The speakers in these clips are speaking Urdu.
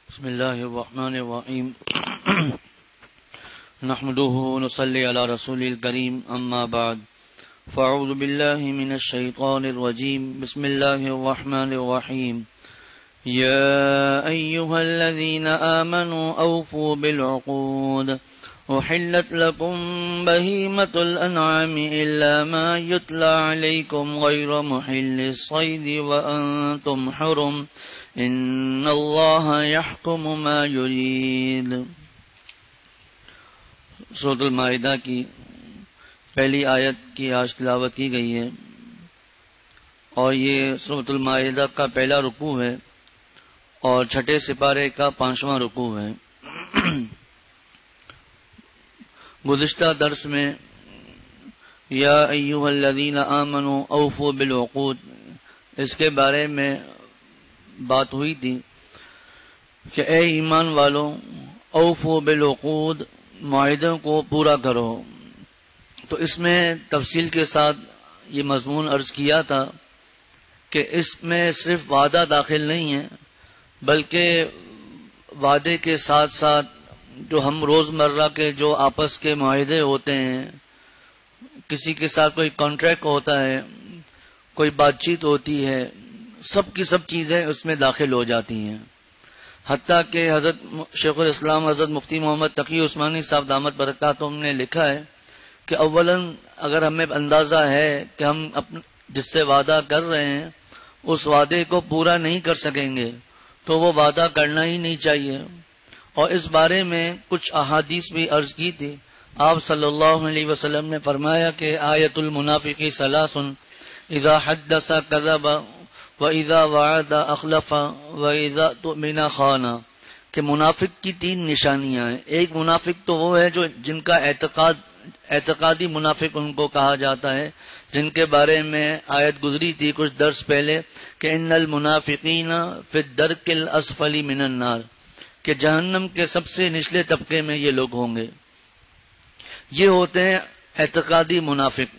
بسم الله الرحمن الرحيم نحمده ونصلي على رسول الكريم أما بعد فأعوذ بالله من الشيطان الرجيم بسم الله الرحمن الرحيم يا أيها الذين آمنوا أوفوا بالعقود أحلت لكم بهيمة الأنعام إلا ما يتلى عليكم غير محل الصيد وأنتم حرم ان اللہ یحکم ما یرید۔ سورۃ المائدہ کی پہلی آیت کی آج تلاوت کی گئی ہے اور یہ سورۃ المائدہ کا پہلا رکوع ہے اور چھٹے سپارے کا 5واں رکوع ہے۔ گزشتہ درس میں یا ایھا الذین آمنوا اوفوا بالعقود اس کے بارے میں بات ہوئی تھی کہ اے ایمان والوں اوفو بالعقود، معاہدوں کو پورا کرو۔ تو اس میں تفصیل کے ساتھ یہ مضمون عرض کیا تھا کہ اس میں صرف وعدہ داخل نہیں ہے بلکہ وعدے کے ساتھ ساتھ جو ہم روزمرہ کے جو آپس کے معاہدے ہوتے ہیں، کسی کے ساتھ کوئی کانٹریکٹ ہوتا ہے، کوئی بات چیت ہوتی ہے، سب کی سب چیزیں اس میں داخل ہو جاتی ہیں۔ حتیٰ کہ حضرت شیخ الاسلام حضرت مفتی محمد تقی عثمانی صاحب دامت برکاتہم نے لکھا ہے کہ اولاً اگر ہمیں اندازہ ہے کہ ہم جس سے وعدہ کر رہے ہیں اس وعدے کو پورا نہیں کر سکیں گے تو وہ وعدہ کرنا ہی نہیں چاہیے۔ اور اس بارے میں کچھ احادیث بھی عرض کی تھی۔ آپ صلی اللہ علیہ وسلم نے فرمایا کہ آیت المنافق ثلاث اذا حدث کذب وَإِذَا وَعَدَ أَخْلَفَ وَإِذَا تُؤْمِنَ خَانَ، کہ منافق کی 3 نشانیاں ہیں۔ ایک منافق تو وہ ہے جو جن کا اعتقادی منافق ان کو کہا جاتا ہے، جن کے بارے میں آیت گزری تھی کچھ درس پہلے کہ ان المنافقین فی الدرک الاسفل من النار، کہ جہنم کے سب سے نچلے طبقے میں یہ لوگ ہوں گے۔ یہ ہوتے ہیں اعتقادی منافق۔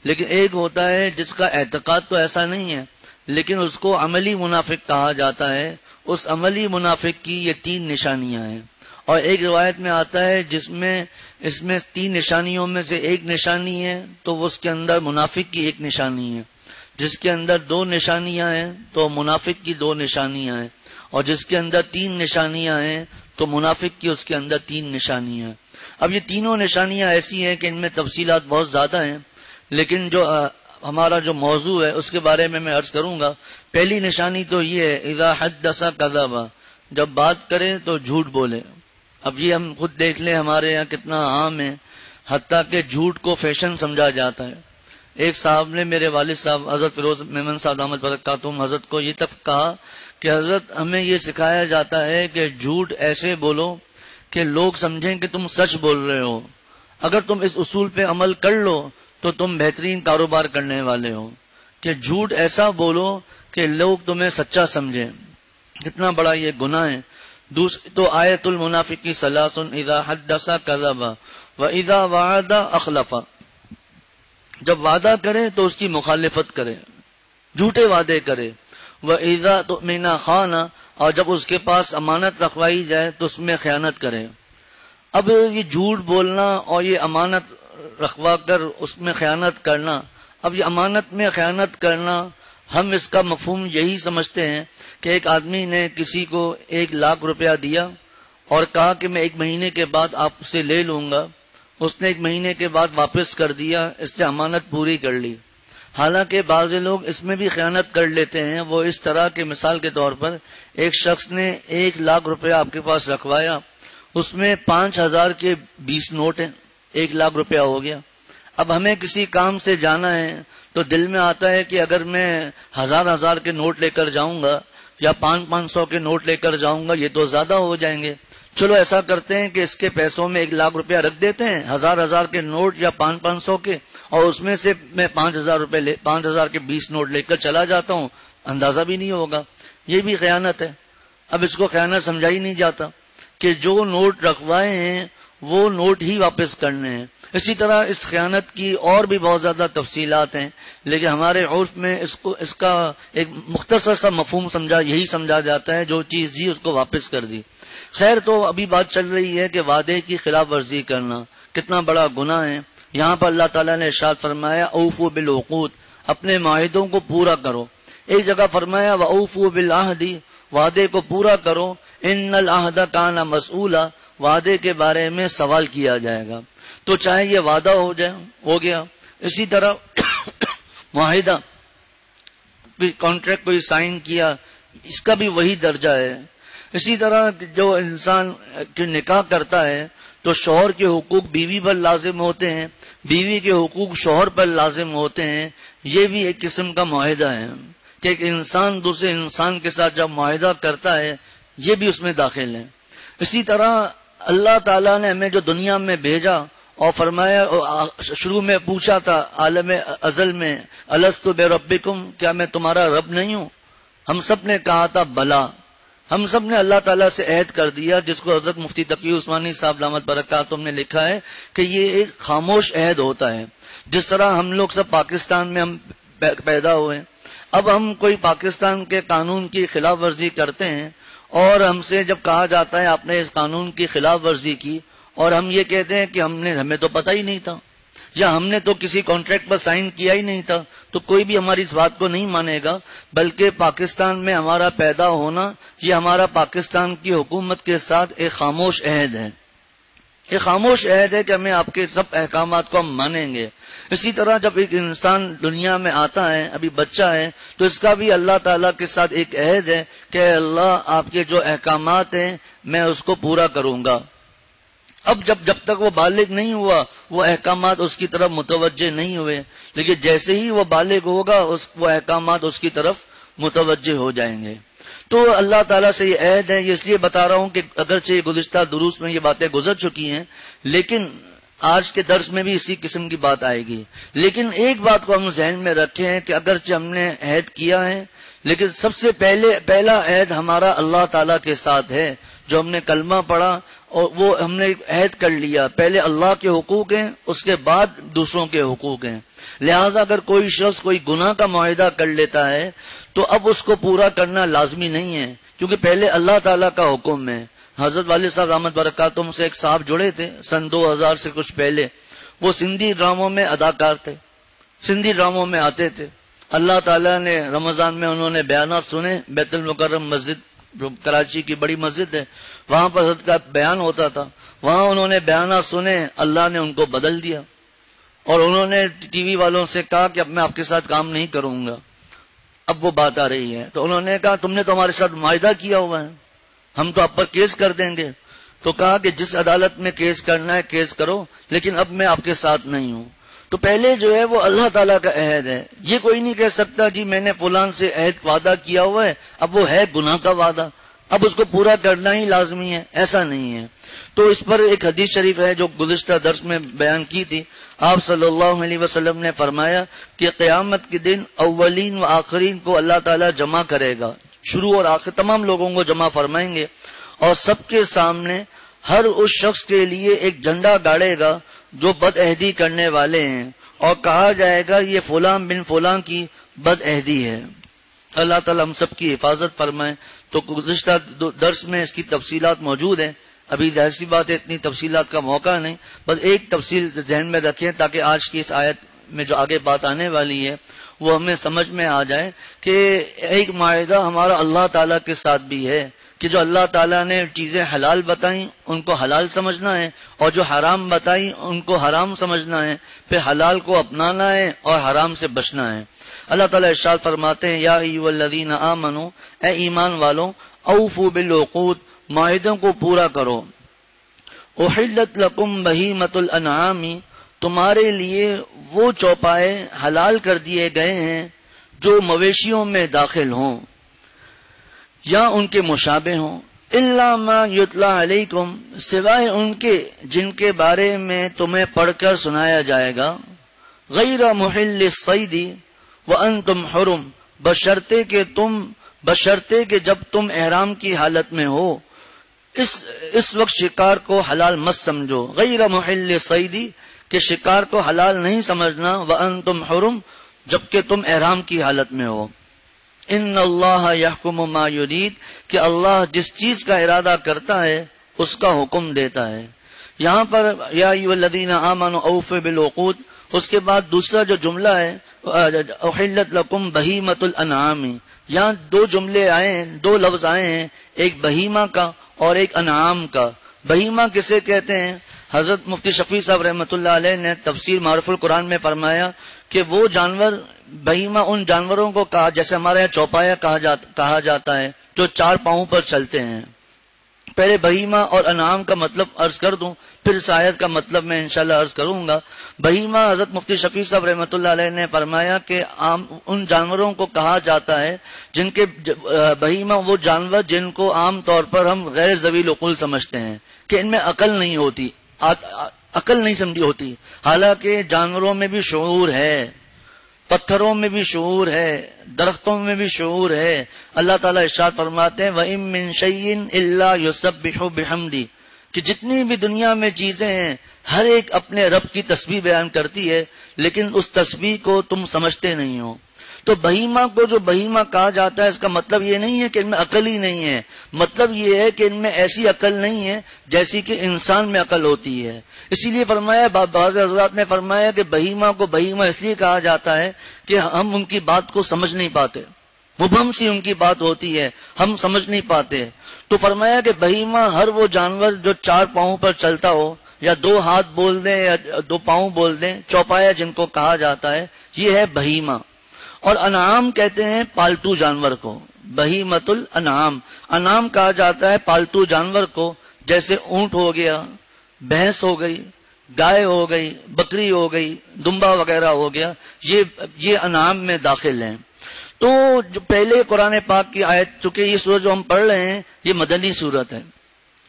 لیکن ایک ہوتا ہے جس کا اعتقاد تو ایسا نہیں ہے لیکن اس کو عملی منافق کہا جاتا ہے۔ اس عملی منافق کی یہ 3 نشانیاں ہیں۔ اور ایک روایت میں آتا ہے اس میں 3 نشانیوں میں سے ایک نشانی ہے تو وہ اس کے اندر منافق کی ایک نشانی ہے، جس کے اندر 2 نشانیاں ہیں تو منافق کی 2 نشانیاں ہیں، اور جس کے اندر 3 نشانیاں ہیں تو منافق کی اس کے اندر 3 نشانیاں ہیں۔ اب یہ تینوں نشانیاں ایسی ہیں کہ ان میں تفصیلات بہت زیادہ ہیں، لیکن جو ہمارا جو موضوع ہے اس کے بارے میں عرض کروں گا۔ پہلی نشانی تو یہ ہے اذا حدث کذب، جب بات کرے تو جھوٹ بولے۔ اب یہ ہم خود دیکھ لیں ہمارے یہاں کتنا عام ہے، حتیٰ کہ جھوٹ کو فیشن سمجھا جاتا ہے۔ ایک صاحب نے میرے والد صاحب حضرت فیروز میمن صاحب دامت برکاتہم حضرت کو یہ تک کہا کہ حضرت ہمیں یہ سکھایا جاتا ہے کہ جھوٹ ایسے بولو کہ لوگ سمجھیں کہ تم سچ بول رہے ہو۔ اگر تم اس اصول پہ عمل کر لو تو تم بہترین کاروبار کرنے والے ہو، کہ جھوٹ ایسا بولو کہ لوگ تمہیں سچا سمجھیں۔ کتنا بڑا یہ گناہ ہے۔ دوسری تو آیت المنافق ثلاث اذا حدث کذب واذا وعد اخلف، جب وعدہ کرے تو اس کی مخالفت کرے، جھوٹے وعدے کرے۔ واذا تؤمن خان، اور جب اس کے پاس امانت رکھوائی جائے تو اس میں خیانت کرے۔ اب یہ جھوٹ بولنا اور یہ امانت رکھوا کر اس میں خیانت کرنا، اب یہ امانت میں خیانت کرنا ہم اس کا مفہوم یہی سمجھتے ہیں کہ ایک آدمی نے کسی کو 1 لاکھ روپیہ دیا اور کہا کہ میں 1 مہینے کے بعد آپ سے لے لوں گا، اس نے 1 مہینے کے بعد واپس کر دیا، اس نے امانت پوری کر لی۔ حالانکہ بعض لوگ اس میں بھی خیانت کر لیتے ہیں۔ وہ اس طرح کہ مثال کے طور پر ایک شخص نے 1 لاکھ روپیہ آپ کے پاس رکھوایا، اس میں 5000 کے 20 نوٹ ہیں، 1 لاکھ روپیہ ہو گیا۔ اب ہمیں کسی کام سے جانا ہے تو دل میں آتا ہے کہ اگر میں 1000 کے نوٹ لے کر جاؤں گا یا 500 کے نوٹ لے کر جاؤں گا یہ تو زیادہ ہو جائیں گے، چلو ایسا کرتے ہیں کہ اس کے پیسوں میں 1 لاکھ روپیہ رکھ دیتے ہیں، 1000 کے نوٹ یا 500 کے، اور اس میں سے میں 5000 کے 20 نوٹ لے کر چلا جاتا ہوں، اندازہ بھی نہیں ہوگا۔ یہ بھی خیانت ہے۔ اب اس کو خیانت سمجھا ہی نہیں جاتا کہ جو نوٹ رکھوائے ہیں وہ نوٹ ہی واپس کرنے ہیں۔ اسی طرح اس خیانت کی اور بھی بہت زیادہ تفصیلات ہیں، لیکن ہمارے عرف میں اس کا ایک مختصر سا مفہوم یہی سمجھا جاتا ہے، جو چیز دی اس کو واپس کر دی۔ خیر، تو ابھی بات چل رہی ہے کہ وعدے کی خلاف ورزی کرنا کتنا بڑا گناہ ہے۔ یہاں پر اللہ تعالیٰ نے ارشاد فرمایا اوفوا بالعقود، اپنے معاہدوں کو پورا کرو۔ ایک جگہ فرمایا واوفوا بالعہد، وعدے کو پورا کرو۔ ان العہد کان مسئولا، وعدے کے بارے میں سوال کیا جائے گا۔ تو چاہے یہ وعدہ ہو گیا، اسی طرح معاہدہ، کانٹریکٹ کوئی سائن کیا، اس کا بھی وہی درجہ ہے۔ اسی طرح جو انسان نکاح کرتا ہے تو شوہر کے حقوق بیوی پر لازم ہوتے ہیں، بیوی کے حقوق شوہر پر لازم ہوتے ہیں۔ یہ بھی ایک قسم کا معاہدہ ہے کہ ایک انسان دوسرے انسان کے ساتھ جب معاہدہ کرتا ہے، یہ بھی اس میں داخل ہے۔ اسی طرح اللہ تعالیٰ نے ہمیں جو دنیا میں بھیجا اور فرمایا، شروع میں پوچھا تھا عالم ازل میں الستو بربکم، کیا میں تمہارا رب نہیں ہوں؟ ہم سب نے کہا تھا بلا۔ ہم سب نے اللہ تعالیٰ سے عہد کر دیا، جس کو حضرت مفتی تقی عثمانی صاحب دامت برکاتہم نے لکھا ہے کہ یہ ایک خاموش عہد ہوتا ہے۔ جس طرح ہم لوگ سب پاکستان میں ہم پیدا ہوئے، اب ہم کوئی پاکستان کے قانون کی خلاف ورزی کرتے ہیں اور ہم سے جب کہا جاتا ہے آپ نے اس قانون کی خلاف ورزی کی، اور ہم یہ کہتے ہیں کہ ہمیں تو پتہ ہی نہیں تھا، یا ہم نے تو کسی کانٹریکٹ پر سائن کیا ہی نہیں تھا، تو کوئی بھی ہماری اس بات کو نہیں مانے گا۔ بلکہ پاکستان میں ہمارا پیدا ہونا، یہ ہمارا پاکستان کی حکومت کے ساتھ ایک خاموش عہد ہے۔ یہ خاموش عہد ہے کہ ہمیں آپ کے سب احکامات کو ہم مانیں گے۔ اسی طرح جب ایک انسان دنیا میں آتا ہے، ابھی بچہ ہے، تو اس کا بھی اللہ تعالیٰ کے ساتھ ایک عہد ہے کہ اللہ آپ کے جو احکامات ہیں میں اس کو پورا کروں گا۔ اب جب تک وہ بالغ نہیں ہوا، وہ احکامات اس کی طرف متوجہ نہیں ہوئے، لیکن جیسے ہی وہ بالغ ہوگا وہ احکامات اس کی طرف متوجہ ہو جائیں گے۔ تو اللہ تعالیٰ سے یہ عہد ہے۔ یہ اس لیے بتا رہا ہوں کہ اگرچہ گزشتہ دروس میں یہ باتیں گزر چکی ہیں، لیکن آج کے درس میں بھی اسی قسم کی بات آئے گی۔ لیکن ایک بات کو ہم ذہن میں رکھیں ہیں کہ اگرچہ ہم نے عہد کیا ہے، لیکن سب سے پہلا عہد ہمارا اللہ تعالیٰ کے ساتھ ہے۔ جو ہم نے کلمہ پڑھا اور وہ ہم نے عہد کر لیا، پہلے اللہ کے حقوق ہیں، اس کے بعد دوسروں کے حقوق ہیں۔ لہٰذا اگر کوئی شخص کوئی گناہ کا معاہدہ کر لیتا ہے تو اب اس کو پورا کرنا لازمی نہیں ہے، کیونکہ پہلے اللہ تعالیٰ کا حکم ہے۔ حضرت والد صاحب رحمت برکاتہم سے ایک صاحب جڑے تھے سن 2000 سے کچھ پہلے، وہ سندھی ڈراموں میں اداکار تھے، سندھی ڈراموں میں آتے تھے۔ اللہ تعالیٰ نے رمضان میں انہوں نے بیانات سنے، بیت المکرم مسجد جو کراچی کی بڑی مسجد ہے، وہاں پر حضرت کا بیان ہوتا تھا، وہاں انہوں نے بیانات سنے، اللہ نے ان کو بدل دیا، اور انہوں نے ٹی وی والوں سے کہا کہ اب میں آپ کے ساتھ کام نہیں کروں گا۔ اب وہ بات آ رہی ہے تو انہوں نے کہا تم نے تو ہمارے ساتھ معاہدہ کیا ہوا ہے، ہم تو آپ پر کیس کر دیں گے۔ تو کہا کہ جس عدالت میں کیس کرنا ہے کیس کرو، لیکن اب میں آپ کے ساتھ نہیں ہوں۔ تو پہلے جو ہے وہ اللہ تعالیٰ کا عہد ہے، یہ کوئی نہیں کہہ سکتا جی میں نے فلان سے عہد وعدہ کیا ہوا ہے، اب وہ ہے گناہ کا وعدہ، اب اس کو پورا کرنا ہی لازمی ہے، ایسا نہیں ہے۔ تو اس پر ایک حدیث شریف ہے جو گزشتہ درس میں بیان کی تھی، آپ صلی اللہ علیہ وسلم نے فرمایا کہ قیامت کے دن اولین و آخرین کو اللہ تعالیٰ جمع کرے گا، شروع اور آخر تمام لوگوں کو جمع فرمائیں گے، اور سب کے سامنے ہر اس شخص کے لیے ایک جھنڈا گاڑے گا جو بد عہدی کرنے والے ہیں، اور کہا جائے گا یہ فلاں بن فلاں کی بد عہدی ہے۔ اللہ تعالیٰ ہم سب کی حفاظت فرمائے۔ تو گزشتہ درس میں اس کی تفصیلات موجود ہیں، ابھی ظاہر سی بات ہے اتنی تفصیلات کا موقع نہیں، بس ایک تفصیل ذہن میں رکھیں تاکہ آج کی اس آیت میں جو آگے بات آنے والی ہے وہ ہمیں سمجھ میں آ جائے کہ ایک معاہدہ ہمارا اللہ تعالیٰ کے ساتھ بھی ہے کہ جو اللہ تعالیٰ نے چیزیں حلال بتائیں ان کو حلال سمجھنا ہے، اور جو حرام بتائیں ان کو حرام سمجھنا ہے، پھر حلال کو اپنانا ہے اور حرام سے بچنا ہے۔ اللہ تعالیٰ ارشاد فرماتے ہیں یا ایھا الذین آمنو، اے ایمان والوں، اوفوا بالعقود، معاہدوں کو پورا کرو۔ احلت لکم بہیمۃ الانعام، تمہارے لیے وہ چوپائے حلال کر دیے گئے ہیں جو مویشیوں میں داخل ہوں یا ان کے مشابہ ہوں، الا ما یتلی علیکم، سوائے ان کے جن کے بارے میں تمہیں پڑھ کر سنایا جائے گا، غیر محل الصید وانتم حرم، بشرطے کہ جب تم احرام کی حالت میں ہو، اس وقت شکار کو حلال مت سمجھو، غیر محل صیدی، کہ شکار کو حلال نہیں سمجھنا، وانتم حرم، جبکہ تم احرام کی حالت میں ہو۔ ان اللہ یحکم ما یرید، کہ اللہ جس چیز کا ارادہ کرتا ہے اس کا حکم دیتا ہے۔ یہاں پر یا ایھا الذین آمنوا اوفوا بالعقود، اس کے بعد دوسرا جو جملہ ہے احلت لکم بہیمۃ الانعام، یہاں دو جملے آئے ہیں، دو لفظ آئے ہیں، ایک بہیمہ کا اور ایک انعام کا۔ بہیمہ کسے کہتے ہیں؟ حضرت مفتی شفیع صاحب رحمۃ اللہ علیہ نے تفسیر معرف القرآن میں فرمایا کہ وہ جانور، بہیمہ ان جانوروں کو کہا، جیسے ہمارے یہاں چوپایا کہا جاتا ہے، جو 4 پاؤں پر چلتے ہیں۔ پہلے بہیمہ اور انعام کا مطلب عرض کر دوں، پھر اس آیت کا مطلب میں انشاءاللہ عرض کروں گا۔ بہیمہ حضرت مفتی شفیع صاحب رحمۃ اللہ علیہ نے فرمایا کہ ان جانوروں کو کہا جاتا ہے جن کے بہیمہ وہ جانور جن کو عام طور پر ہم غیر ذوی العقول سمجھتے ہیں کہ ان میں عقل نہیں ہوتی، عقل نہیں سمجھی ہوتی، حالانکہ جانوروں میں بھی شعور ہے، پتھروں میں بھی شعور ہے، درختوں میں بھی شعور ہے۔ اللہ تعالیٰ ارشاد فرماتے ہیں وَإِن مِّن شَيْءٍ إِلَّا يُسَبِّحُ بِحَمْدِهِ، کہ جتنی بھی دنیا میں چیزیں ہیں ہر ایک اپنے رب کی تسبیح بیان کرتی ہے، لیکن اس تسبیح کو تم سمجھتے نہیں ہو۔ تو بہیمہ کو جو بہیمہ کہا جاتا ہے، اس کا مطلب یہ نہیں ہے کہ ان میں عقل ہی نہیں ہے، مطلب یہ ہے کہ ان میں ایسی عقل نہیں ہے جیسی کہ انسان میں عقل ہوتی ہے۔ اسی لیے فرمایا، بعض حضرات نے فرمایا کہ بہیمہ کو بہیمہ اس لیے کہا جاتا ہے کہ ہم ان کی بات کو سمجھ نہیں پاتے، مبہم سی ان کی بات ہوتی ہے، ہم سمجھ نہیں پاتے۔ تو فرمایا کہ بہیمہ ہر وہ جانور جو 4 پاؤں پر چلتا ہو، یا 2 ہاتھ بول دیں یا 2 پاؤں بول دیں، چوپایا جن کو کہا جاتا ہے، یہ ہے بہیمہ۔ اور انعام کہتے ہیں پالتو جانور کو، بہیمۃ الانعام، انعام کہا جاتا ہے پالتو جانور کو، جیسے اونٹ ہو گیا، بھینس ہو گئی، گائے ہو گئی، بکری ہو گئی، دمبا وغیرہ ہو گیا، یہ انعام میں داخل ہیں۔ تو جو پہلے قرآن پاک کی آیت، چونکہ یہ سورت جو ہم پڑھ رہے ہیں یہ مدنی سورت ہے،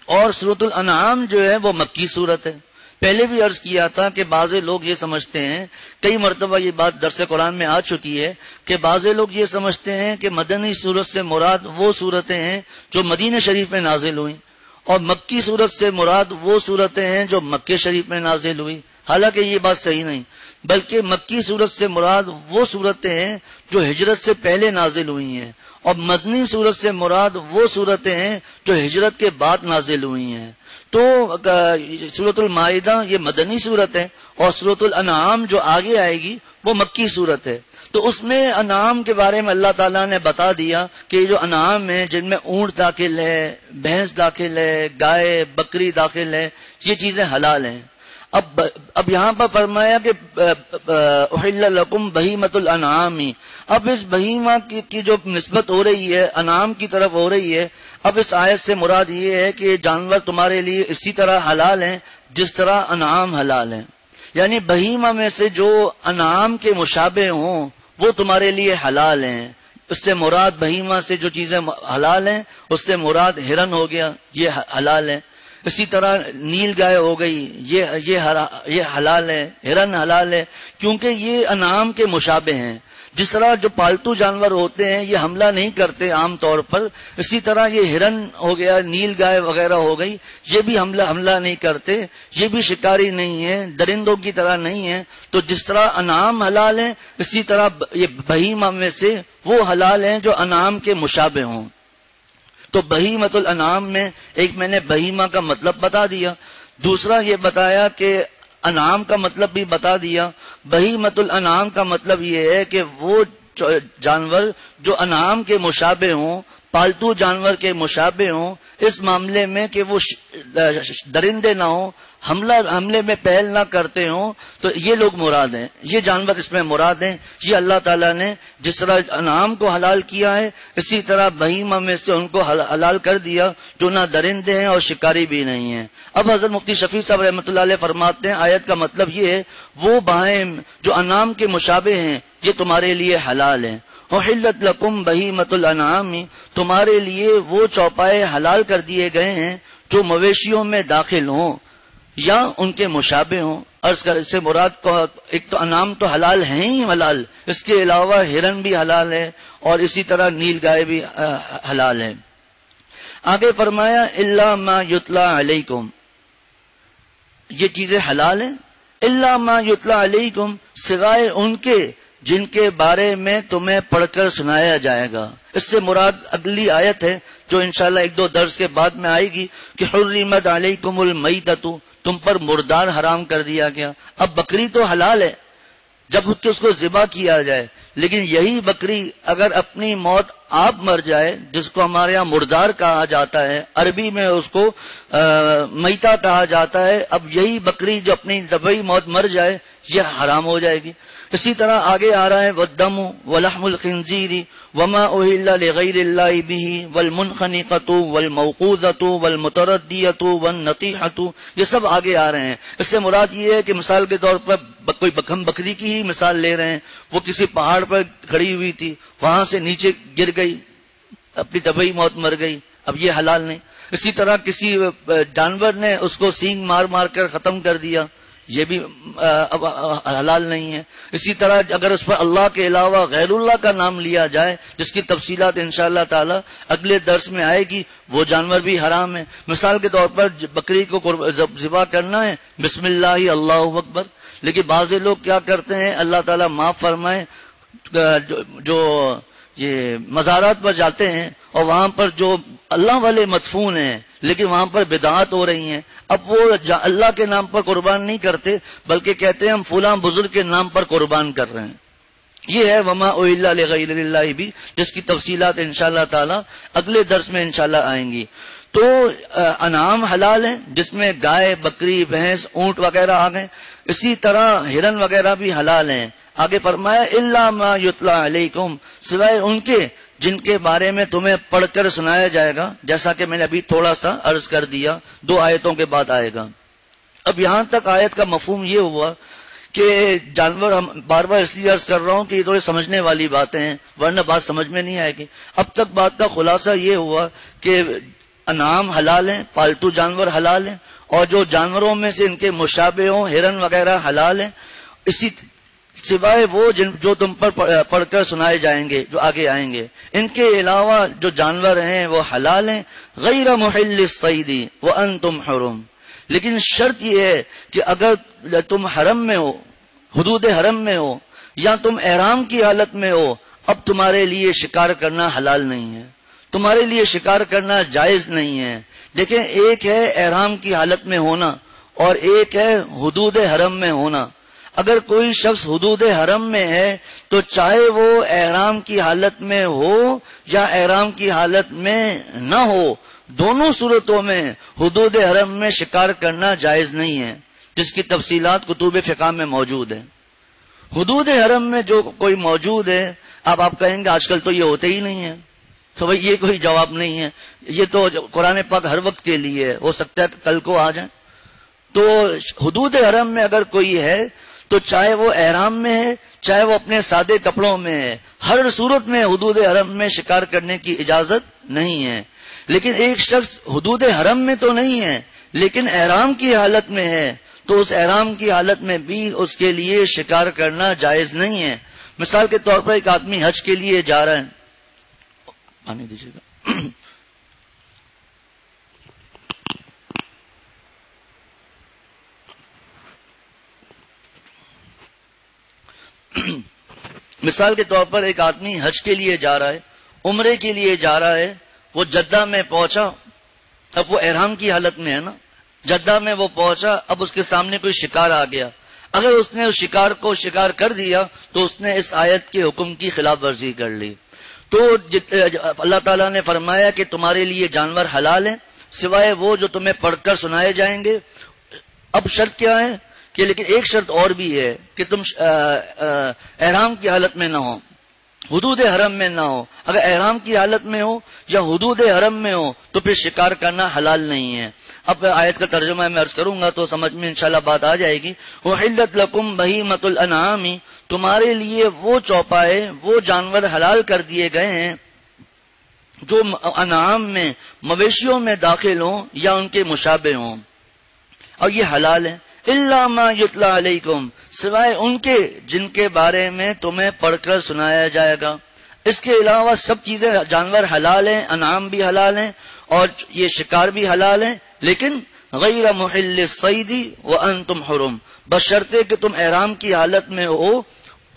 اور سورت الانعام جو ہے وہ مکی سورت ہے۔ پہلے بھی عرض کیا تھا کہ بعض لوگ یہ سمجھتے ہیں، کئی مرتبہ یہ بات درس قرآن میں آ چکی ہے، کہ بعض لوگ یہ سمجھتے ہیں کہ مدنی سورت سے مراد وہ صورتیں ہیں جو مدینہ شریف میں نازل ہوئیں، اور مکی سورت سے مراد وہ صورتیں ہیں جو مکہ شریف میں نازل ہوئی۔ حالانکہ یہ بات صحیح نہیں، بلکہ مکی سورت سے مراد وہ صورتیں ہیں جو ہجرت سے پہلے نازل ہوئی ہیں، اور مدنی سورت سے مراد وہ صورتیں ہیں جو ہجرت کے بعد نازل ہوئی ہیں۔ تو سورۃ المائدہ یہ مدنی صورت ہے، اور سورۃ الانعام جو آگے آئے گی وہ مکی صورت ہے۔ تو اس میں انعام کے بارے میں اللہ تعالیٰ نے بتا دیا کہ یہ جو انعام ہیں جن میں اونٹ داخل ہے، بھینس داخل ہے، گائے بکری داخل ہے، یہ چیزیں حلال ہیں۔ اب یہاں پر فرمایا کہ احل لکم بہیمۃ الانعام، اب اس بہیمہ کی جو نسبت ہو رہی ہے انعام کی طرف ہو رہی ہے، اب اس آیت سے مراد یہ ہے کہ جانور تمہارے لیے اسی طرح حلال ہیں جس طرح انعام حلال ہیں، یعنی بہیمہ میں سے جو انعام کے مشابہ ہوں وہ تمہارے لیے حلال ہیں۔ اس سے مراد بہیمہ سے جو چیزیں حلال ہیں اس سے مراد ہرن ہو گیا، یہ حلال ہے۔ اسی طرح نیل گائے ہو گئی، یہ حلال ہے، ہرن حلال ہے، کیونکہ یہ انعام کے مشابہ ہیں۔ جس طرح جو پالتو جانور ہوتے ہیں یہ حملہ نہیں کرتے عام طور پر، اسی طرح یہ ہرن ہو گیا، نیل گائے وغیرہ ہو گئی، یہ بھی حملہ نہیں کرتے، یہ بھی شکاری نہیں ہے، درندوں کی طرح نہیں ہے۔ تو جس طرح انعام حلال ہیں، اسی طرح یہ بہیمہ میں سے وہ حلال ہیں جو انعام کے مشابہ ہوں۔ تو بہیمۃ الانعام میں ایک میں نے بہیمہ کا مطلب بتا دیا، دوسرا یہ بتایا کہ انعام کا مطلب بھی بتا دیا۔ بہیمۃ الانعام کا مطلب یہ ہے کہ وہ جانور جو انعام کے مشابہ ہوں، پالتو جانور کے مشابہ ہوں، اس معاملے میں کہ وہ درندے نہ ہوں، حملے میں پہل نہ کرتے ہوں، تو یہ لوگ مراد ہیں، یہ جانور اس میں مراد ہیں۔ یہ اللہ تعالیٰ نے جس طرح انعام کو حلال کیا ہے اسی طرح بہیمہ میں سے ان کو حلال کر دیا جو نہ درندے ہیں اور شکاری بھی نہیں ہیں۔ اب حضرت مفتی شفیع صاحب رحمۃ اللہ علیہ فرماتے ہیں آیت کا مطلب یہ ہے وہ بہائم جو انعام کے مشابہ ہیں یہ تمہارے لیے حلال ہیں۔ احلت لکم بہیمۃ الانعام، تمہارے لیے وہ چوپائے حلال کر دیے گئے ہیں جو مویشیوں میں داخل ہوں یا ان کے مشابہ ہوں۔ عرض کر اس سے مراد کو ایک تو انعام تو حلال ہیں ہی حلال، اس کے علاوہ ہرن بھی حلال ہے اور اسی طرح نیل گائے بھی حلال ہے۔ آگے فرمایا الا ما یتلا علیکم، یہ چیزیں حلال ہیں، الا ما یتلا علیکم، سوائے ان کے جن کے بارے میں تمہیں پڑھ کر سنایا جائے گا۔ اس سے مراد اگلی آیت ہے جو انشاءاللہ ایک دو درس کے بعد میں آئے گی کہ حرمت علیکم المیتۃ، تم پر مردار حرام کر دیا گیا۔ اب بکری تو حلال ہے جب کہ اس کو ذبح کیا جائے، لیکن یہی بکری اگر اپنی موت آپ مر جائے، جس کو ہمارے یہاں مردار کہا جاتا ہے، عربی میں اس کو میتا کہا جاتا ہے، اب یہی بکری جو اپنی طبعی موت مر جائے یہ حرام ہو جائے گی۔ اسی طرح آگے آ رہا ہے والدم ولحم الخنزیر وما اہل لغیر اللہ بہ والمنخنقۃ والموقوذۃ والمتردیۃ والنطیحۃ، یہ سب آگے آ رہے ہیں۔ اس سے مراد یہ ہے کہ مثال کے طور پر کوئی ہم بکری کی ہی مثال لے رہے ہیں، وہ کسی پہاڑ پر کھڑی ہوئی تھی، وہاں سے نیچے گر گئی، اپنی طبعی موت مر گئی، اب یہ حلال نہیں۔ اسی طرح کسی جانور نے اس کو سینگ مار مار کر ختم کر دیا، یہ بھی اب حلال نہیں ہے۔ اسی طرح اگر اس پر اللہ کے علاوہ غیر اللہ کا نام لیا جائے، جس کی تفصیلات انشاءاللہ تعالی اگلے درس میں آئے گی، وہ جانور بھی حرام ہے۔ مثال کے طور پر بکری کو ذبح کرنا ہے، بسم اللہ اللہ اکبر، لیکن بعض لوگ کیا کرتے ہیں، اللہ تعالیٰ معاف فرمائے، جو یہ مزارات پر جاتے ہیں اور وہاں پر جو اللہ والے مدفون ہیں لیکن وہاں پر بدعات ہو رہی ہیں، اب وہ اللہ کے نام پر قربان نہیں کرتے بلکہ کہتے ہیں ہم فلاں بزرگ کے نام پر قربان کر رہے ہیں۔ یہ ہے وما اہل لغیر اللہ بھی، جس کی تفصیلات انشاءاللہ تعالی اگلے درس میں انشاءاللہ آئیں گی۔ تو انعام حلال ہیں جس میں گائے، بکری، بھینس، اونٹ وغیرہ آ گئے، اسی طرح ہرن وغیرہ بھی حلال ہیں۔ آگے فرمایا الا ما یتلا علیکم، سوائے ان کے جن کے بارے میں تمہیں پڑھ کر سنایا جائے گا، جیسا کہ میں نے ابھی تھوڑا سا عرض کر دیا، 2 آیتوں کے بعد آئے گا۔ اب یہاں تک آیت کا مفہوم یہ ہوا کہ جانور، ہم بار بار اس لیے عرض کر رہا ہوں کہ یہ تھوڑے سمجھنے والی باتیں ہیں ورنہ بات سمجھ میں نہیں آئے گی۔ اب تک بات کا خلاصہ یہ ہوا کہ انعام حلال ہیں، پالتو جانور حلال ہیں، اور جو جانوروں میں سے ان کے مشابہ ہوں، ہرن وغیرہ حلال ہیں، اسی سوائے وہ جو تم پر پڑھ کر سنائے جائیں گے، جو آگے آئیں گے۔ ان کے علاوہ جو جانور ہیں وہ حلال ہیں، غیر محل الصید وانتم حرم، لیکن شرط یہ ہے کہ اگر تم حرم میں ہو، حدود حرم میں ہو، یا تم احرام کی حالت میں ہو، اب تمہارے لیے شکار کرنا حلال نہیں ہے، تمہارے لیے شکار کرنا جائز نہیں ہے۔ دیکھیں، ایک ہے احرام کی حالت میں ہونا اور ایک ہے حدود حرم میں ہونا۔ اگر کوئی شخص حدود حرم میں ہے تو چاہے وہ احرام کی حالت میں ہو یا احرام کی حالت میں نہ ہو، دونوں صورتوں میں حدود حرم میں شکار کرنا جائز نہیں ہے، جس کی تفصیلات کتب فقہ میں موجود ہیں۔ حدود حرم میں جو کوئی موجود ہے، اب آپ کہیں گے آج کل تو یہ ہوتے ہی نہیں ہے، تو بھائی یہ کوئی جواب نہیں ہے، یہ تو قرآن پاک ہر وقت کے لیے ہے، ہو سکتا ہے کہ کل کو آ جائیں۔ تو حدود حرم میں اگر کوئی ہے تو چاہے وہ احرام میں ہے، چاہے وہ اپنے سادے کپڑوں میں ہے، ہر صورت میں حدود حرم میں شکار کرنے کی اجازت نہیں ہے۔ لیکن ایک شخص حدود حرم میں تو نہیں ہے لیکن احرام کی حالت میں ہے، تو اس احرام کی حالت میں بھی اس کے لیے شکار کرنا جائز نہیں ہے۔ مثال کے طور پر ایک آدمی حج کے لیے جا رہا ہے، پانی دیجیے گا، مثال کے طور پر ایک آدمی حج کے لیے جا رہا ہے، عمرے کے لیے جا رہا ہے، وہ جدہ میں پہنچا، اب وہ احرام کی حالت میں ہے نا، جدہ میں وہ پہنچا، اب اس کے سامنے کوئی شکار آ گیا، اگر اس نے اس شکار کو شکار کر دیا تو اس نے اس آیت کے حکم کی خلاف ورزی کر لی۔ تو اللہ تعالیٰ نے فرمایا کہ تمہارے لیے جانور حلال ہیں سوائے وہ جو تمہیں پڑھ کر سنائے جائیں گے۔ اب شرط کیا ہے کہ لیکن ایک شرط اور بھی ہے کہ تم احرام کی حالت میں نہ ہو، حدود حرم میں نہ ہو۔ اگر احرام کی حالت میں ہو یا حدود حرم میں ہو تو پھر شکار کرنا حلال نہیں ہے۔ اب آیت کا ترجمہ میں عرض کروں گا تو سمجھ میں انشاءاللہ بات آ جائے گی۔ احلت لکم بہیمۃ الانعام، تمہارے لیے وہ چوپائے، وہ جانور حلال کر دیے گئے ہیں جو انعام میں، مویشیوں میں داخل ہوں یا ان کے مشابہ ہوں، اور یہ حلال ہے۔ الا ما یتلا علیکم، سوائے ان کے جن کے بارے میں تمہیں پڑھ کر سنایا جائے گا۔ اس کے علاوہ سب چیزیں جانور حلال ہیں، انعام بھی حلال ہیں اور یہ شکار بھی حلال ہیں، لیکن غیر محل الصید وانتم حرم، بشرطے کہ تم احرام کی حالت میں ہو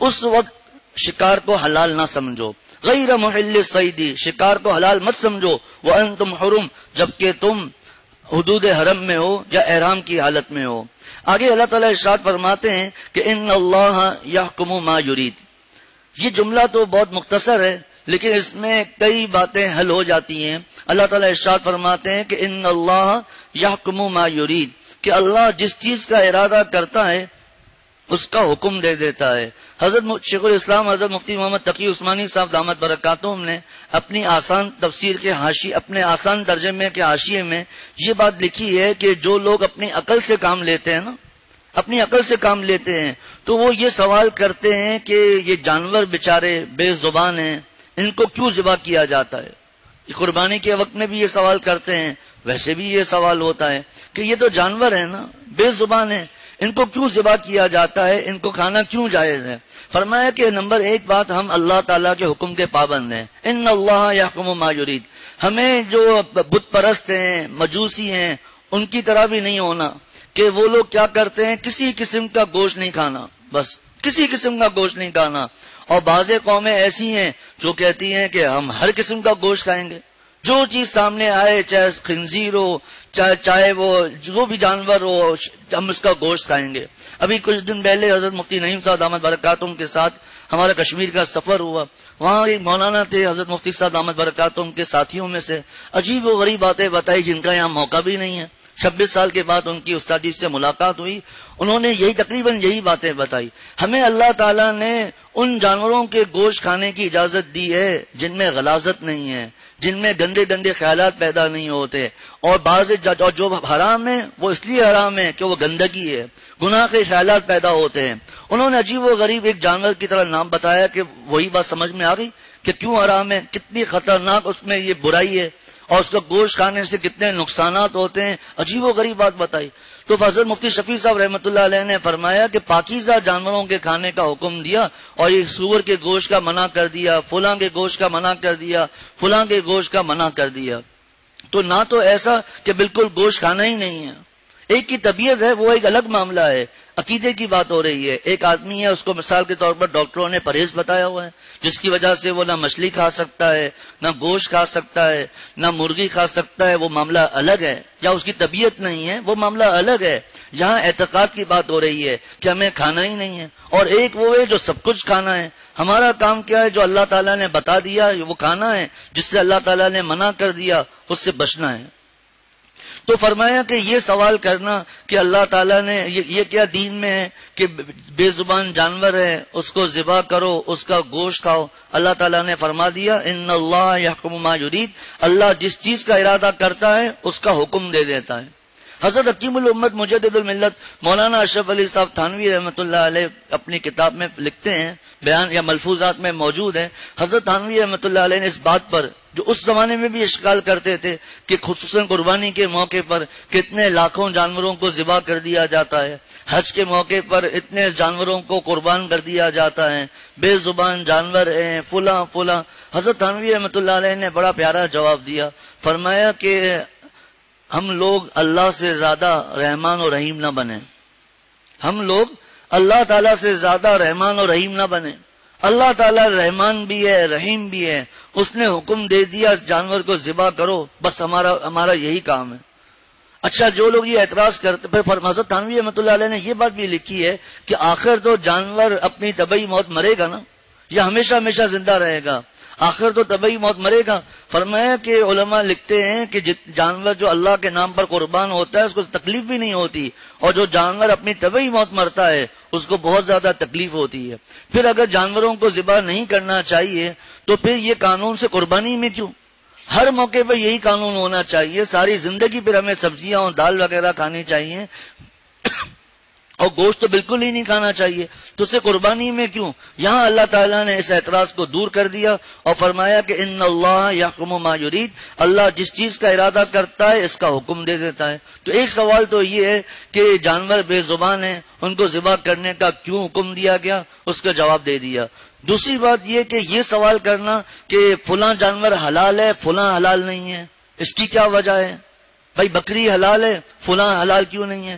اس وقت شکار کو حلال نہ سمجھو. غیر محل الصید، شکار کو حلال مت سمجھو، وانتم حرم، جبکہ تم حدود حرم میں ہو یا احرام کی حالت میں ہو. آگے اللہ تعالیٰ ارشاد فرماتے ہیں کہ ان اللہ یحکم ما یرید. یہ جملہ تو بہت مختصر ہے لیکن اس میں کئی باتیں حل ہو جاتی ہیں. اللہ تعالیٰ ارشاد فرماتے ہیں کہ ان اللہ یحکم ما یرید، کہ اللہ جس چیز کا ارادہ کرتا ہے اس کا حکم دے دیتا ہے. حضرت شیخ الاسلام حضرت مفتی محمد تقی عثمانی صاحب دامت برکاتہم نے اپنی آسان تفسیر کے حاشیے، اپنے آسان ترجمے کے حاشیے میں یہ بات لکھی ہے کہ جو لوگ اپنی عقل سے کام لیتے ہیں نا، اپنی عقل سے کام لیتے ہیں تو وہ یہ سوال کرتے ہیں کہ یہ جانور بیچارے بے زبان ہیں، ان کو کیوں ذبح کیا جاتا ہے. قربانی کے وقت میں بھی یہ سوال کرتے ہیں، ویسے بھی یہ سوال ہوتا ہے کہ یہ تو جانور ہیں نا، بے زبان ہیں، ان کو کیوں ذبح کیا جاتا ہے، ان کو کھانا کیوں جائز ہے. فرمایا کہ نمبر ایک بات، ہم اللہ تعالیٰ کے حکم کے پابند ہیں. ان اللہ یحکم ما یرید. ہمیں جو بت پرست ہیں، مجوسی ہیں، ان کی طرح بھی نہیں ہونا کہ وہ لوگ کیا کرتے ہیں، کسی قسم کا گوشت نہیں کھانا، بس کسی قسم کا گوشت نہیں کھانا. اور بعض قومیں ایسی ہیں جو کہتی ہیں کہ ہم ہر قسم کا گوشت کھائیں گے، جو چیز سامنے آئے، چاہے خنزیر ہو، چاہے وہ جو بھی جانور ہو، ہم اس کا گوشت کھائیں گے. ابھی کچھ دن پہلے حضرت مفتی نعیم صاحب دامت برکاتہم کے ساتھ ہمارا کشمیر کا سفر ہوا. وہاں ایک مولانا تھے حضرت مفتی صاحب دامت برکاتہم کے ساتھیوں میں سے، عجیب و غریب باتیں بتائی جن کا یہاں موقع بھی نہیں ہے. 26 سال کے بعد ان کی استادی سے ملاقات ہوئی، انہوں نے تقریباً یہی باتیں بتائی. ہمیں اللہ تعالیٰ نے ان جانوروں کے گوشت کھانے کی اجازت دی ہے جن میں غلاظت نہیں ہے، جن میں گندے گندے خیالات پیدا نہیں ہوتے، اور بعض جو حرام ہے وہ اس لیے حرام ہے کہ وہ گندگی ہے، گناہ کے خیالات پیدا ہوتے ہیں. انہوں نے عجیب و غریب ایک جانور کی طرح نام بتایا کہ وہی بات سمجھ میں آ گئی کہ کیوں حرام ہے، کتنی خطرناک اس میں یہ برائی ہے اور اس کا گوشت کھانے سے کتنے نقصانات ہوتے ہیں. عجیب و غریب بات بتائی. تو حضرت مفتی شفیع صاحب رحمۃ اللہ علیہ نے فرمایا کہ پاکیزہ جانوروں کے کھانے کا حکم دیا اور یہ سور کے گوشت کا منع کر دیا، فلاں کے گوشت کا منع کر دیا، فلاں کے گوشت کا منع کر دیا. تو نہ تو ایسا کہ بالکل گوشت کھانا ہی نہیں ہے، ایک کی طبیعت ہے وہ ایک الگ معاملہ ہے. عقیدے کی بات ہو رہی ہے. ایک آدمی ہے، اس کو مثال کے طور پر ڈاکٹروں نے پرہیز بتایا ہوا ہے جس کی وجہ سے وہ نہ مچھلی کھا سکتا ہے، نہ گوشت کھا سکتا ہے، نہ مرغی کھا سکتا ہے، وہ معاملہ الگ ہے. یا اس کی طبیعت نہیں ہے، وہ معاملہ الگ ہے. یہاں اعتقاد کی بات ہو رہی ہے کہ ہمیں کھانا ہی نہیں ہے. اور ایک وہ ہے جو سب کچھ کھانا ہے. ہمارا کام کیا ہے؟ جو اللہ تعالیٰ نے بتا دیا وہ کھانا ہے، جس سے اللہ تعالیٰ نے منع کر دیا اس سے بچنا ہے. تو فرمایا کہ یہ سوال کرنا کہ اللہ تعالیٰ نے یہ کیا دین میں ہے کہ بے زبان جانور ہے اس کو ذبح کرو، اس کا گوشت کھاؤ. اللہ تعالیٰ نے فرما دیا ان اللہ یحکم ما یرید، اللہ جس چیز کا ارادہ کرتا ہے اس کا حکم دے دیتا ہے. حضرت حکیم الامت مجدد الملت مولانا اشرف علی صاحب تھانوی رحمۃ اللہ علیہ اپنی کتاب میں لکھتے ہیں، بیان یا ملفوظات میں موجود ہے. حضرت تھانوی رحمۃ اللہ علیہ نے اس بات پر جو اس زمانے میں بھی اشکال کرتے تھے کہ خصوصاً قربانی کے موقع پر کتنے لاکھوں جانوروں کو ذبح کر دیا جاتا ہے، حج کے موقع پر اتنے جانوروں کو قربان کر دیا جاتا ہے، بے زبان جانور ہیں، فلاں فلاں. حضرت تھانوی رحمۃ اللہ علیہ نے بڑا پیارا جواب دیا. فرمایا کہ ہم لوگ اللہ سے زیادہ رحمان و رحیم نہ بنیں. ہم لوگ اللہ تعالیٰ سے زیادہ رحمان و رحیم نہ بنیں. اللہ تعالیٰ رحمان بھی ہے، رحیم بھی ہے. اس نے حکم دے دیا جانور کو ذبح کرو، بس ہمارا یہی کام ہے. اچھا، جو لوگ یہ اعتراض کرتے، پھر حضرت تھانوی رحمۃ اللہ علیہ نے یہ بات بھی لکھی ہے کہ آخر تو جانور اپنی طبعی موت مرے گا نا، یا ہمیشہ ہمیشہ زندہ رہے گا؟ آخر تو طبعی موت مرے گا. فرمایا کہ علماء لکھتے ہیں کہ جانور جو اللہ کے نام پر قربان ہوتا ہے اس کو تکلیف بھی نہیں ہوتی، اور جو جانور اپنی طبعی موت مرتا ہے اس کو بہت زیادہ تکلیف ہوتی ہے. پھر اگر جانوروں کو ذبح نہیں کرنا چاہیے تو پھر یہ قانون سے قربانی میں کیوں؟ ہر موقع پر یہی قانون ہونا چاہیے. ساری زندگی پھر ہمیں سبزیاں اور دال وغیرہ کھانی چاہیے اور گوشت تو بالکل ہی نہیں کھانا چاہیے، تو اسے قربانی میں کیوں؟ یہاں اللہ تعالیٰ نے اس اعتراض کو دور کر دیا اور فرمایا کہ ان اللہ یحکم ما یرید، اللہ جس چیز کا ارادہ کرتا ہے اس کا حکم دے دیتا ہے. تو ایک سوال تو یہ ہے کہ جانور بے زبان ہیں، ان کو ذبح کرنے کا کیوں حکم دیا گیا، اس کا جواب دے دیا. دوسری بات یہ کہ یہ سوال کرنا کہ فلاں جانور حلال ہے فلاں حلال نہیں ہے، اس کی کیا وجہ ہے؟ بھائی بکری حلال ہے فلاں حلال کیوں نہیں ہے؟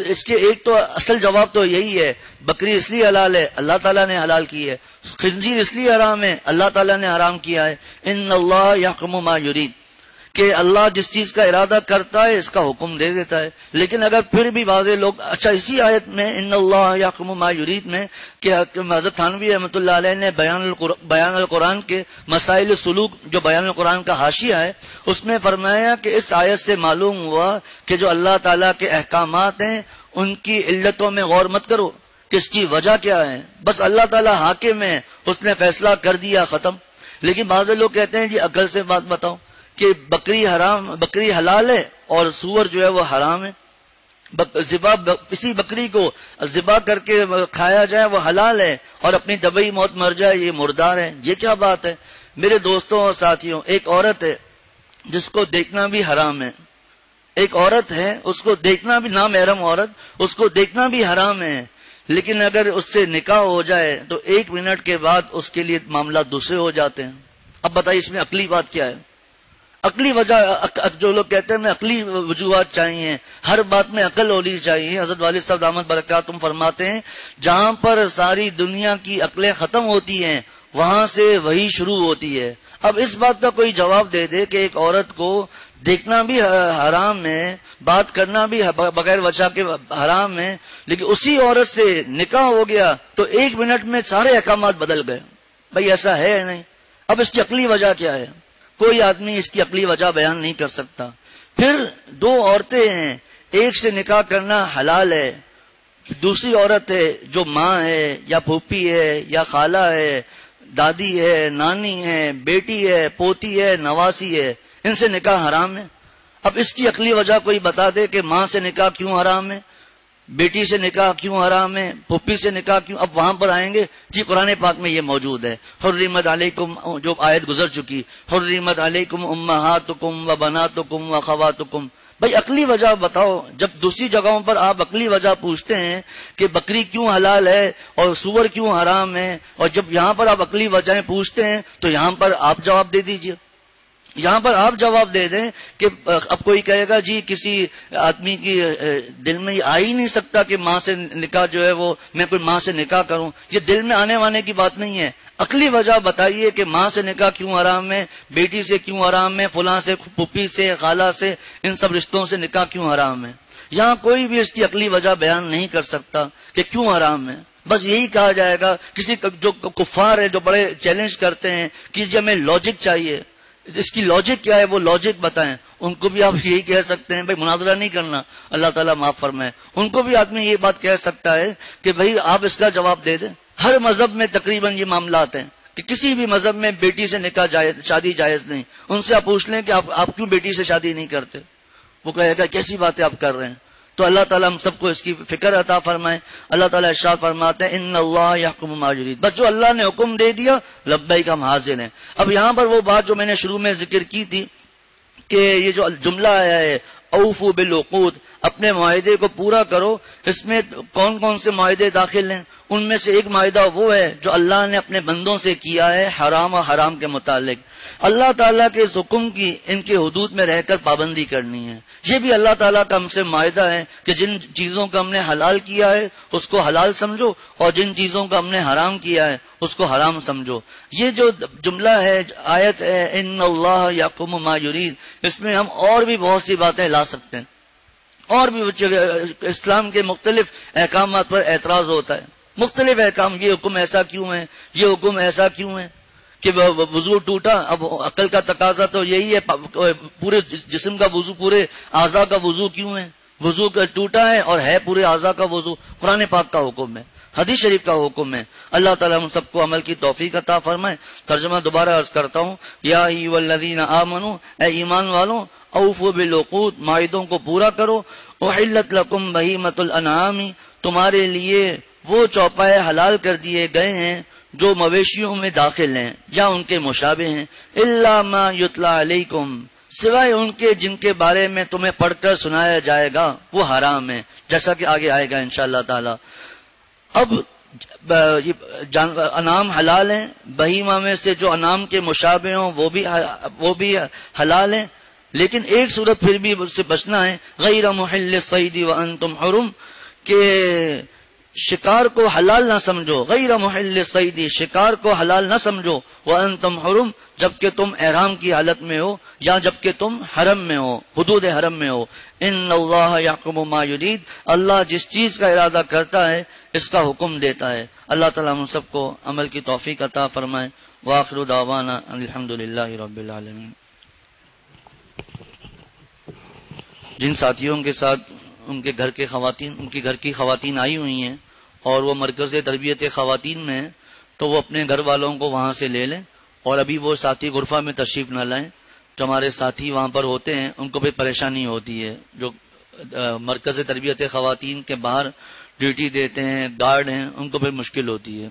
اس کے ایک تو اصل جواب تو یہی ہے، بکری اس لیے حلال ہے اللہ تعالیٰ نے حلال کی ہے، خنزیر اس لیے حرام ہے اللہ تعالیٰ نے حرام کیا ہے۔ ان اللہ یحکم ما یرید، کہ اللہ جس چیز کا ارادہ کرتا ہے اس کا حکم دے دیتا ہے۔ لیکن اگر پھر بھی بعض لوگ، اچھا اسی آیت میں ان اللہ یحکم ما یرید میں کہ حضرت تھانوی رحمۃ اللہ علیہ نے بیان القرآن کے مسائل سلوک جو بیان القرآن کا حاشیہ ہے اس میں فرمایا کہ اس آیت سے معلوم ہوا کہ جو اللہ تعالیٰ کے احکامات ہیں ان کی علتوں میں غور مت کرو کہ اس کی وجہ کیا ہے، بس اللہ تعالیٰ حاکم ہے اس نے فیصلہ کر دیا ختم۔ لیکن بعض لوگ کہتے ہیں جی عقل سے بات بتاؤ کہ بکری حلال ہے اور سور جو ہے وہ حرام ہے، کسی بکری کو ذبح کر کے کھایا جائے وہ حلال ہے اور اپنی طبعی موت مر جائے یہ مردار ہے، یہ کیا بات ہے؟ میرے دوستوں اور ساتھیوں، ایک عورت ہے جس کو دیکھنا بھی حرام ہے، ایک عورت ہے اس کو دیکھنا بھی، نامحرم عورت، اس کو دیکھنا بھی حرام ہے، لیکن اگر اس سے نکاح ہو جائے تو 1 منٹ کے بعد اس کے لیے معاملات دوسرے ہو جاتے ہیں۔ اب بتائیے اس میں عقلی بات کیا ہے؟ عقلی وجہ، جو لوگ کہتے ہیں میں عقلی وجوہات چاہیے، ہر بات میں عقل ہونی چاہیے۔ حضرت والد صاحب دامت برکاتہم فرماتے ہیں جہاں پر ساری دنیا کی عقلیں ختم ہوتی ہیں وہاں سے وہی شروع ہوتی ہے۔ اب اس بات کا کوئی جواب دے دے کہ ایک عورت کو دیکھنا بھی حرام ہے، بات کرنا بھی بغیر وجہ کے حرام ہے، لیکن اسی عورت سے نکاح ہو گیا تو 1 منٹ میں سارے احکامات بدل گئے۔ بھئی ایسا ہے یا نہیں؟ اب اس کی عقلی وجہ کیا ہے؟ کوئی آدمی اس کی عقلی وجہ بیان نہیں کر سکتا۔ پھر 2 عورتیں ہیں، ایک سے نکاح کرنا حلال ہے، دوسری عورت ہے جو ماں ہے یا پھوپھی ہے یا خالہ ہے، دادی ہے، نانی ہے، بیٹی ہے، پوتی ہے، نواسی ہے، ان سے نکاح حرام ہے۔ اب اس کی عقلی وجہ کوئی بتا دے کہ ماں سے نکاح کیوں حرام ہے، بیٹی سے نکاح کیوں حرام ہے، پھوپھی سے نکاح کیوں؟ اب وہاں پر آئیں گے جی قرآن پاک میں یہ موجود ہے، حرمت علیکم، جو آیت گزر چکی، حرمت علیکم امہاتکم و بناتکم و خواتکم۔ بھائی عقلی وجہ بتاؤ۔ جب دوسری جگہوں پر آپ عقلی وجہ پوچھتے ہیں کہ بکری کیوں حلال ہے اور سور کیوں حرام ہے، اور جب یہاں پر آپ عقلی وجہیں پوچھتے ہیں تو یہاں پر آپ جواب دے دیجئے، یہاں پر آپ جواب دے دیں کہ اب کوئی کہے گا جی کسی آدمی کی دل میں یہ آ ہی نہیں سکتا کہ ماں سے نکاح جو ہے وہ میں کوئی ماں سے نکاح کروں، یہ دل میں آنے وانے کی بات نہیں ہے۔ عقلی وجہ بتائیے کہ ماں سے نکاح کیوں حرام ہے، بیٹی سے کیوں حرام ہے، فلاں سے، پھوپھی سے، خالہ سے، ان سب رشتوں سے نکاح کیوں حرام ہے؟ یہاں کوئی بھی اس کی عقلی وجہ بیان نہیں کر سکتا کہ کیوں حرام ہے۔ بس یہی کہا جائے گا، کسی جو کفار ہے جو بڑے چیلنج کرتے ہیں کہ جی ہمیں لاجک چاہیے، اس کی لاجک کیا ہے وہ لاجک بتائیں، ان کو بھی آپ یہی کہہ سکتے ہیں، بھائی مناظرہ نہیں کرنا، اللہ تعالیٰ معاف فرمائے، ان کو بھی آدمی یہ بات کہہ سکتا ہے کہ بھائی آپ اس کا جواب دے دیں۔ ہر مذہب میں تقریباً یہ معاملات ہیں کہ کسی بھی مذہب میں بیٹی سے نکاح شادی جائز نہیں۔ ان سے آپ پوچھ لیں کہ آپ کیوں بیٹی سے شادی نہیں کرتے، وہ کہے گا کیسی باتیں آپ کر رہے ہیں۔ تو اللہ تعالیٰ ہم سب کو اس کی فکر عطا فرمائے۔ اللہ تعالیٰ ارشاد فرماتے ہیں ان اللہ یحکم ما یرید، بس جو اللہ نے حکم دے دیا لبیک ہم حاضر ہیں۔ اب یہاں پر وہ بات جو میں نے شروع میں ذکر کی تھی کہ یہ جو جملہ آیا ہے اوفوا بالعقود، اپنے معاہدے کو پورا کرو، اس میں کون کون سے معاہدے داخل ہیں؟ ان میں سے ایک معاہدہ وہ ہے جو اللہ نے اپنے بندوں سے کیا ہے حرام اور حرام کے متعلق۔ اللہ تعالیٰ کے اس حکم کی ان کے حدود میں رہ کر پابندی کرنی ہے۔ یہ بھی اللہ تعالیٰ کا ہم سے معاہدہ ہے کہ جن چیزوں کو ہم نے حلال کیا ہے اس کو حلال سمجھو، اور جن چیزوں کو ہم نے حرام کیا ہے اس کو حرام سمجھو۔ یہ جو جملہ ہے، آیت ہے ان اللہ یحکم ما یرید، اس میں ہم اور بھی بہت سی باتیں لا سکتے ہیں، اور بھی اسلام کے مختلف احکامات پر اعتراض ہوتا ہے، مختلف احکام، یہ حکم ایسا کیوں ہے، یہ حکم ایسا کیوں ہے کہ وضو ٹوٹا۔ اب عقل کا تقاضا تو یہی ہے، پورے جسم کا وضو، پورے اعضاء کا وضو کیوں ہے؟ وضو کا ٹوٹا ہے اور ہے پورے اعضاء کا وضو، قرآن پاک کا حکم ہے، حدیث شریف کا حکم ہے۔ اللہ تعالیٰ ہم سب کو عمل کی توفیق عطا فرمائے۔ ترجمہ دوبارہ عرض کرتا ہوں، یا ایھا الذین آمنوا، اے ایمان والوں، اوفوا بالعقود، معاہدوں کو پورا کرو، احلت لکم بہیمۃ الانعام، تمہارے لیے وہ چوپائے حلال کر دیے گئے ہیں جو مویشیوں میں داخل ہیں یا ان کے مشابہ ہیں، الا ما یتلا علیکم، سوائے ان کے جن کے بارے میں تمہیں پڑھ کر سنایا جائے گا وہ حرام ہے، جیسا کہ آگے آئے گا انشاءاللہ تعالی۔ اب انعام حلال ہیں، بہیمہ میں سے جو انعام کے مشابہ ہوں وہ بھی حلال ہیں، لیکن ایک صورت پھر بھی اس سے بچنا ہے، غیر محل الصید وانتم حرم، کہ شکار کو حلال نہ سمجھو، غیر محل الصید، شکار کو حلال نہ سمجھو، وانتم حرم، جبکہ تم احرام کی حالت میں ہو یا جبکہ تم حرم میں ہو، حدود حرم میں ہو۔ ان اللہ یحکم ما یرید، اللہ جس چیز کا ارادہ کرتا ہے اس کا حکم دیتا ہے۔ اللہ تعالیٰ ہم سب کو عمل کی توفیق عطا فرمائے۔ وآخر دعوانا الحمدللہ رب العالمین۔ جن ساتھیوں کے ساتھ ان کے گھر کی خواتین آئی ہوئی ہیں اور وہ مرکز تربیت خواتین میں ہیں، تو وہ اپنے گھر والوں کو وہاں سے لے لیں، اور ابھی وہ ساتھی غرفہ میں تشریف نہ لائیں۔ جو ہمارے ساتھی وہاں پر ہوتے ہیں ان کو بھی پریشانی ہوتی ہے، جو مرکز تربیت خواتین کے باہر ڈیوٹی دیتے ہیں، گارڈ ہیں، ان کو بھی مشکل ہوتی ہے۔